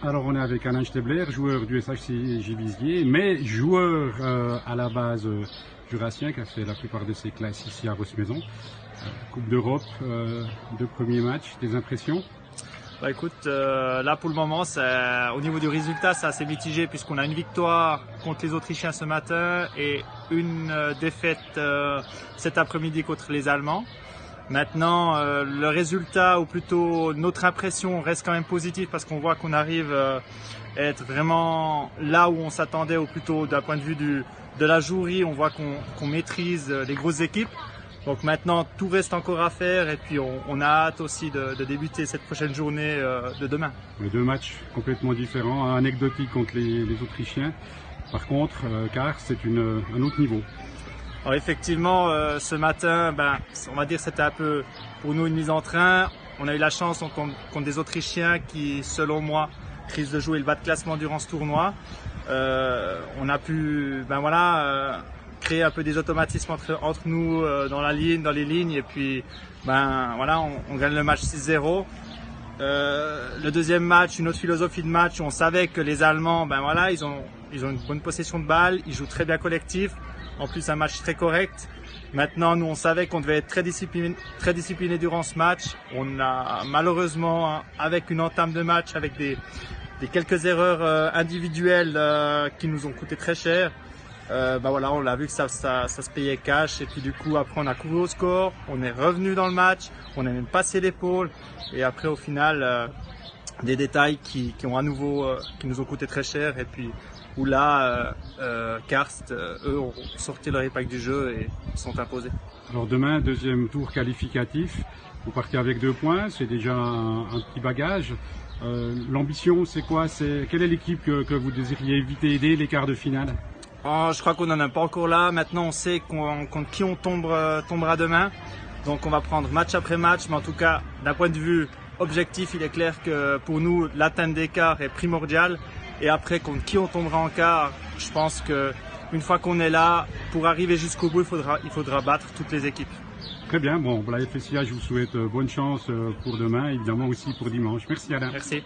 Alors on est avec Alain Stebler, joueur du SHC Givisier, mais joueur à la base jurassien qui a fait la plupart de ses classes ici à Rossemaison. Coupe d'Europe, deux premiers matchs, des impressions? Bah écoute, là pour le moment, au niveau du résultat, c'est assez mitigé puisqu'on a une victoire contre les Autrichiens ce matin et une défaite cet après-midi contre les Allemands. Maintenant, le résultat, ou plutôt notre impression, reste quand même positive parce qu'on voit qu'on arrive à être vraiment là où on s'attendait, ou plutôt d'un point de vue de la jouerie, on voit qu'on maîtrise les grosses équipes. Donc maintenant, tout reste encore à faire et puis on a hâte aussi de débuter cette prochaine journée de demain. Les deux matchs complètement différents, anecdotiques contre les Autrichiens. Par contre, car c'est un autre niveau. Alors effectivement, ce matin, on va dire c'était un peu pour nous une mise en train. On a eu la chance contre des Autrichiens qui, selon moi, risquent de jouer le bas de classement durant ce tournoi. On a pu, créer un peu des automatismes entre nous dans les lignes, et puis, on gagne le match 6-0. Le deuxième match, une autre philosophie de match, on savait que les Allemands, ils ont une bonne possession de balle, ils jouent très bien collectif. En plus, un match très correct. Maintenant, nous, on savait qu'on devait être très discipliné durant ce match. On a malheureusement, avec une entame de match, avec des quelques erreurs individuelles qui nous ont coûté très cher. On l'a vu que ça se payait cash. Et puis du coup, après, on a couru au score. On est revenu dans le match. On a même passé l'épaule. Et après, au final, des détails qui ont à nouveau, qui nous ont coûté très cher. Et puis, où là, Karst, eux, ont sorti leur impact du jeu et sont imposés. Alors demain, deuxième tour qualificatif, vous partez avec 2 points, c'est déjà un petit bagage. L'ambition, c'est quoi? Quelle est l'équipe que vous désiriez éviter, aider les quarts de finale? Je crois qu'on n'en est pas encore là. Maintenant, on sait contre qui on tombera demain. Donc on va prendre match après match, mais en tout cas, d'un point de vue objectif, il est clair que pour nous, l'atteinte des quarts est primordiale. Et après, contre qui on tombera en quart, je pense qu'une fois qu'on est là, pour arriver jusqu'au bout, il faudra battre toutes les équipes. Très bien, bon, pour la FSIA, je vous souhaite bonne chance pour demain, évidemment aussi pour dimanche. Merci Alain. Merci.